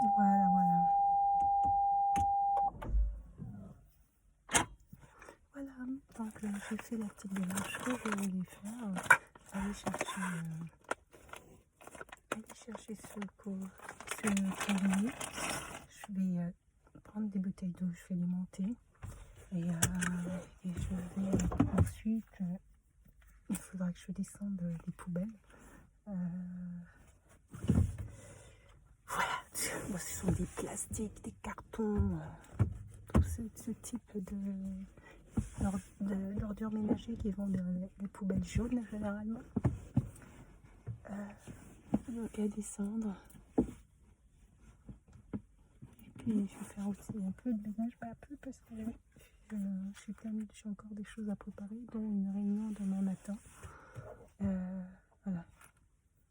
Voilà, voilà. Voilà, donc j'ai fait la petite démarche que je voulais faire. Aller chercher ce collier. Je vais prendre des bouteilles d'eau, je vais les monter. Et je vais ensuite, il faudra que je descende les poubelles. Voilà, bon, ce sont des plastiques, des cartons, tout ce type d'ordures ménagères qui vont dans les poubelles jaunes généralement. Donc à descendre. Et puis je vais faire aussi un peu de ménage, pas un peu parce que j'ai encore des choses à préparer, dont une réunion demain matin. Voilà,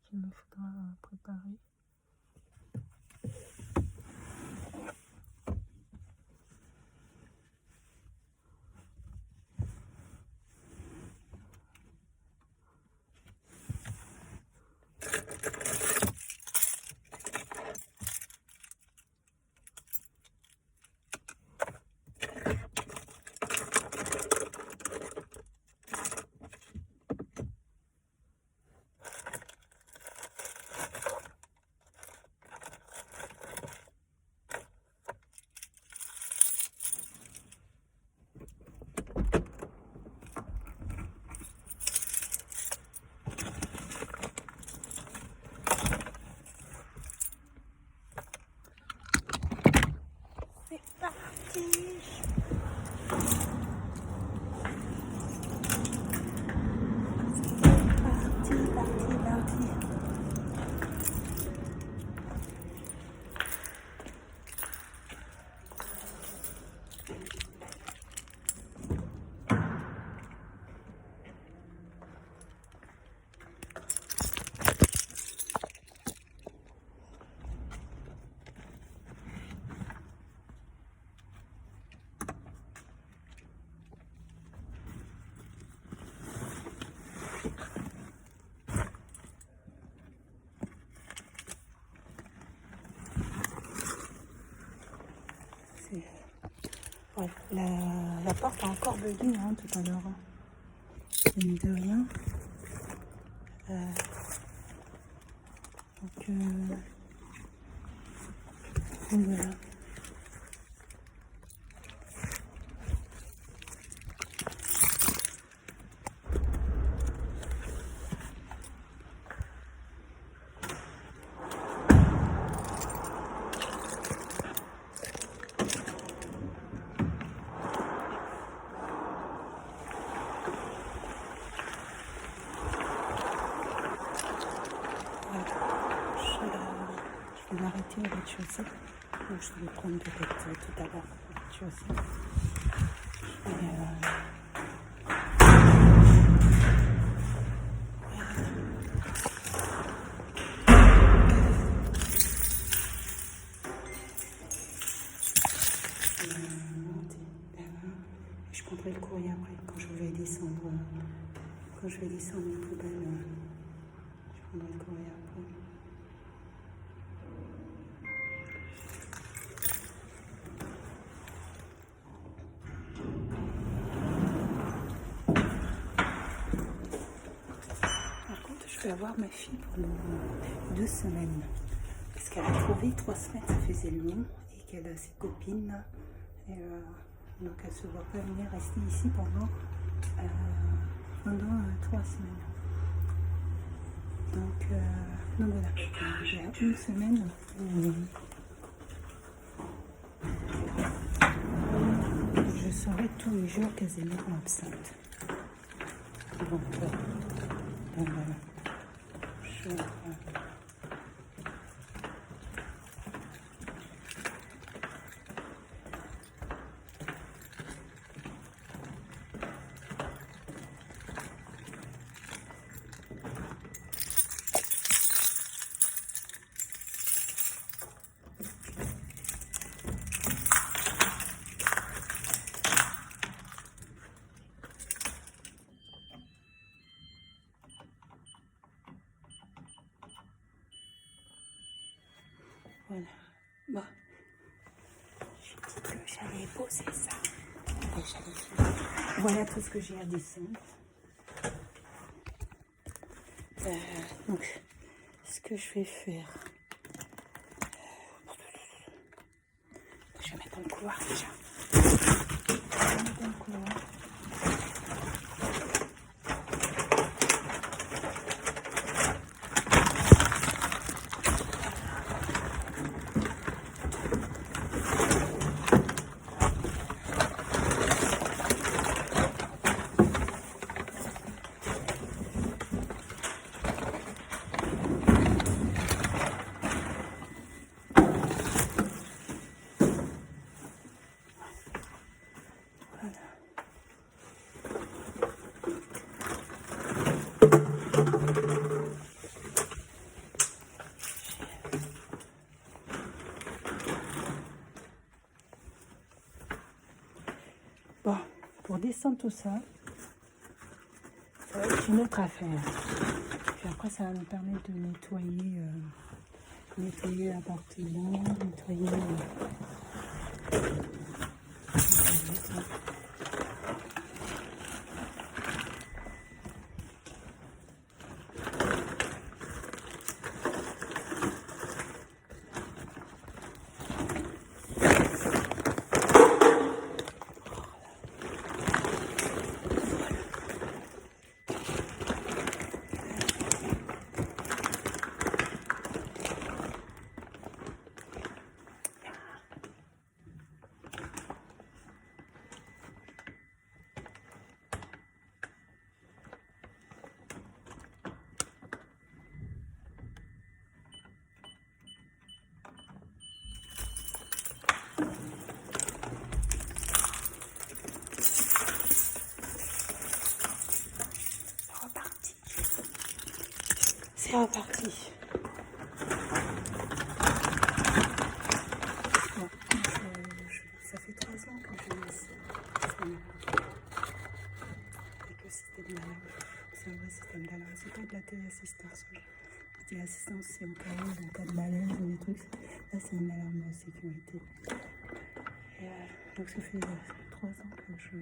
qu'il me faudra préparer. Ouais, la porte a encore bugué tout à l'heure. Mine de rien. Donc voilà. Je vais m'arrêter au rez-de-chaussée. Donc je vais prendre peut-être tout à l'heure au rez-de-chaussée. Je prendrai le courrier après quand je vais descendre les poubelles. Je prendrai le courrier après. Par contre, je vais avoir ma fille pendant 2 semaines. Parce qu'elle a trouvé 3 semaines, ça faisait long. Et qu'elle a ses copines là. Donc elle ne se voit pas venir rester ici pendant 3 semaines. Donc voilà, j'ai 1 semaine où je serai tous les jours quasiment absente. Donc voilà. Bon, j'ai dit que j'allais poser ça et j'allais finir. Voilà tout ce que j'ai à descendre. Donc, ce que je vais faire, je vais mettre dans le couloir déjà. Je vais mettre dans le couloir. Bon, pour descendre tout ça, ça va être une autre affaire. Puis après, ça va me permettre de nettoyer l'appartement, nettoyer c'est reparti. Bon, ça fait 3 ans que je vis ici. Et que système d'alarme, c'est un vrai système d'alarme. C'est pas de la téléassistance. La téléassistance, c'est au cas où, en cas de malaise ou des trucs. Là, c'est une alarme de sécurité. Et, donc, ça fait 3 ans que je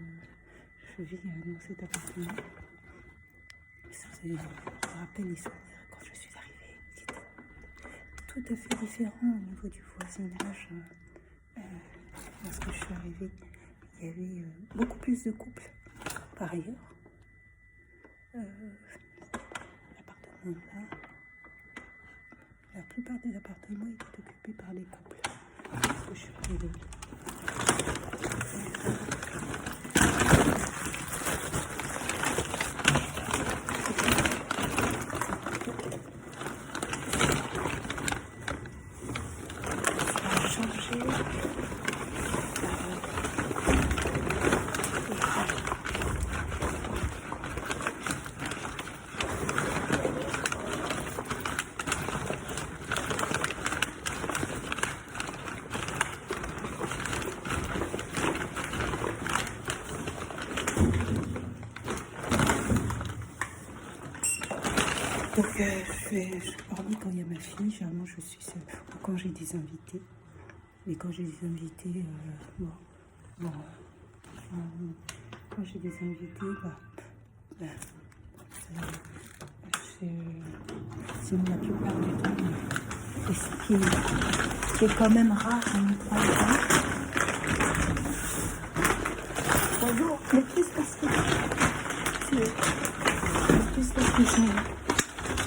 vis dans cet appartement. Ça, je me rappelle les souvenirs quand je suis arrivée. C'était tout à fait différent au niveau du voisinage. Lorsque je suis arrivée, il y avait beaucoup plus de couples. Par ailleurs, l'appartement là, la plupart des appartements étaient occupés par des couples. Lorsque je suis arrivée. Donc je leur dis quand il y a ma fille, généralement je suis seule. Ou quand j'ai des invités. Mais quand j'ai des invités, quand j'ai des invités, sinon la plupart du temps, et ce qui est quand même rare en 3 ans. 3 jours, mais plus parce que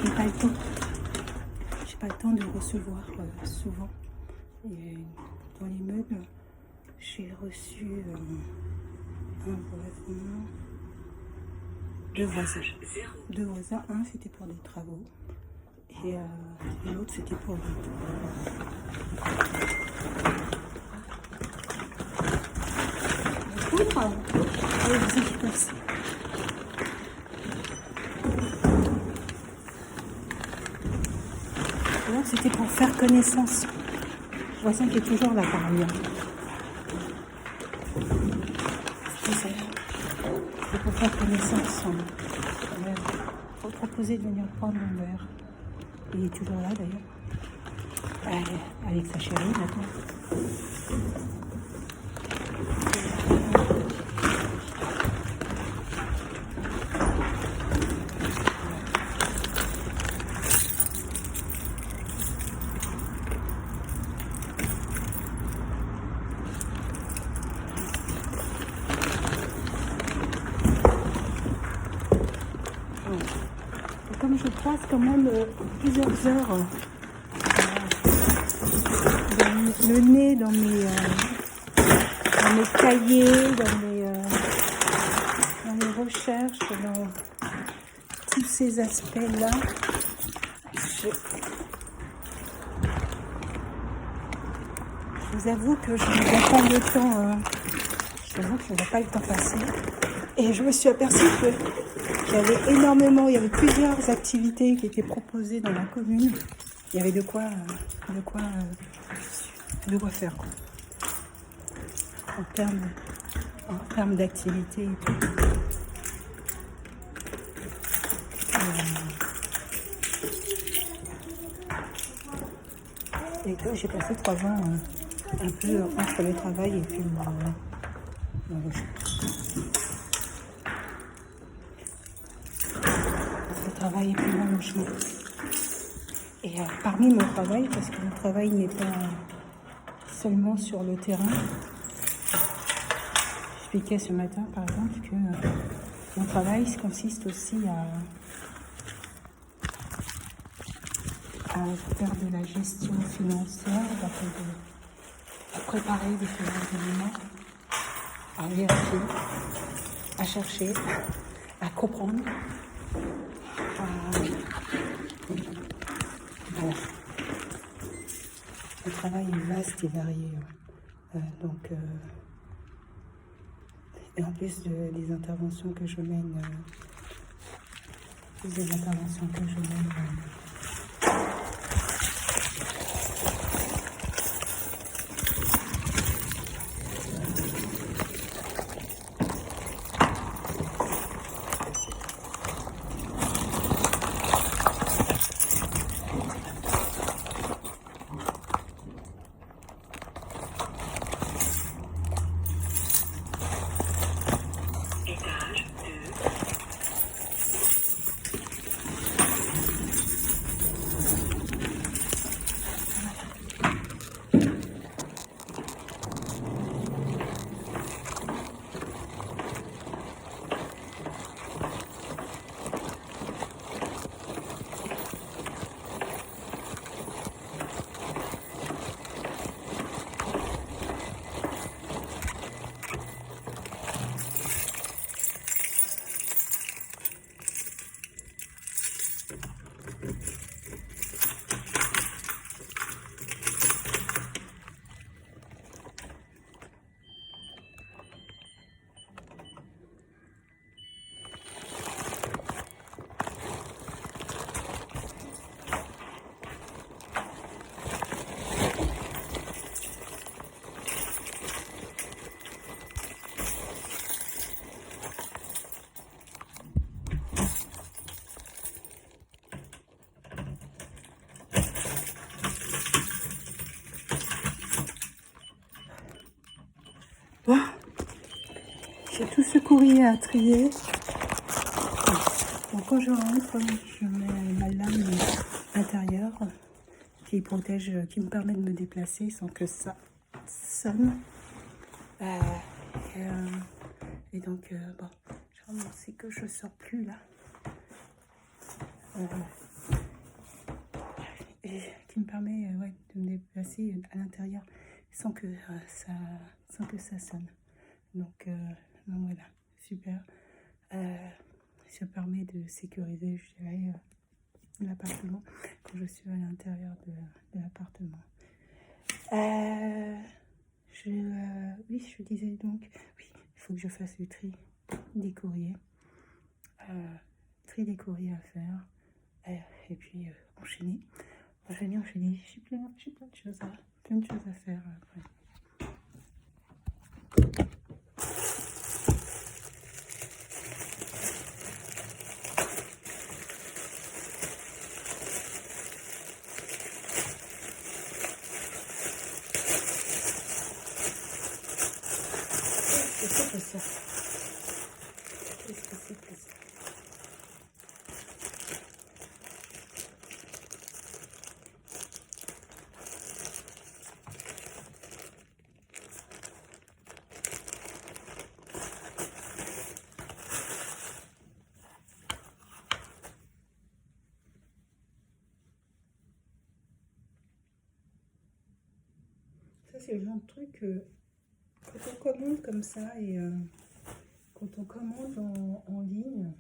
j'ai pas le temps. J'ai pas le temps de recevoir souvent. Et dans l'immeuble, j'ai reçu un voisin, 2 voisins. 2 voisins, un c'était pour des travaux et l'autre c'était pour l'autre c'était pour faire connaissance. Le voisin qui est toujours là par ailleurs. C'est pour faire connaissance. Pour proposer de venir prendre un verre. Il est toujours là d'ailleurs. avec sa chérie maintenant. Et comme je passe quand même plusieurs heures le nez dans mes cahiers, dans mes recherches, dans tous ces aspects-là, je vous avoue que je ne vois pas le temps. Je vous avoue que je ne vois pas le temps passer. Et je me suis aperçue que j'avais énormément, il y avait plusieurs activités qui étaient proposées dans la commune. Il y avait de quoi faire, quoi. En termes d'activité et tout. Et que j'ai passé 3 ans un peu entre le travail et puis le travail et puis mon logement. Et parmi mon travail, parce que mon travail n'est pas seulement sur le terrain, j'expliquais ce matin par exemple que mon travail consiste aussi à faire de la gestion financière, à préparer différents éléments, à vérifier, à chercher, à comprendre. Voilà. Le travail est vaste et varié. Et en plus des interventions que je mène, Bon, j'ai tout ce courrier à trier. Donc quand je rentre, je mets ma lame intérieure qui protège, qui me permet de me déplacer sans que ça sonne. Et donc, bon, c'est que je sors plus là. Et qui me permet de me déplacer à l'intérieur sans que ça sonne. Donc voilà, super. Ça permet de sécuriser, je dirais, l'appartement quand je suis à l'intérieur de l'appartement. Oui, je disais donc, oui, il faut que je fasse le tri des courriers. Tri des courriers à faire. Et puis enchaîner. J'ai plein de choses à faire après. que c'est que ça? Qu'est-ce que c'est que ça? Ça, c'est le genre de truc quand on commande comme ça et quand on commande en ligne,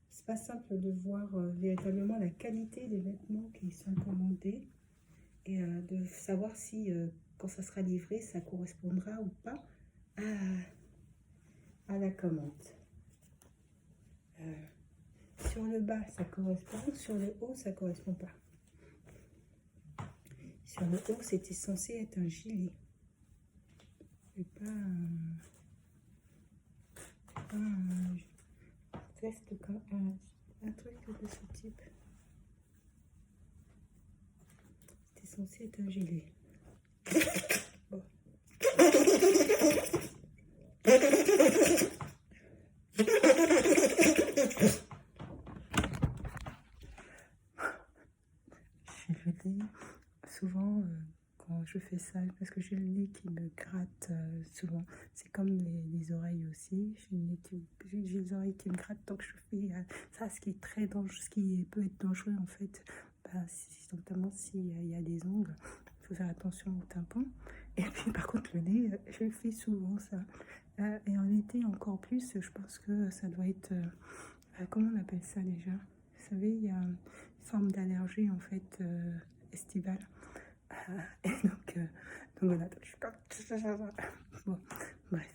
c'est pas simple de voir véritablement la qualité des vêtements qui sont commandés et de savoir si quand ça sera livré, ça correspondra ou pas à la commande. Sur le bas, ça correspond, sur le haut, ça correspond pas. Sur le haut, c'était censé être un gilet. Et pas un veste comme un truc de ce type. C'était censé être un gilet. Bon. Je dis souvent quand je fais ça, parce que j'ai le nez qui me gratte souvent. C'est comme les oreilles aussi. J'ai les oreilles qui me grattent, donc je fais ça, ce qui est très dangereux, ce qui peut être dangereux en fait. Notamment s'il y a des ongles, il faut faire attention au tympan. Et puis par contre le nez, je fais souvent ça. Et en été encore plus, je pense que ça doit être, comment on appelle ça déjà? Vous savez, il y a une forme d'allergie en fait estivale. Et donc voilà, donc je suis comme... Bon, bref.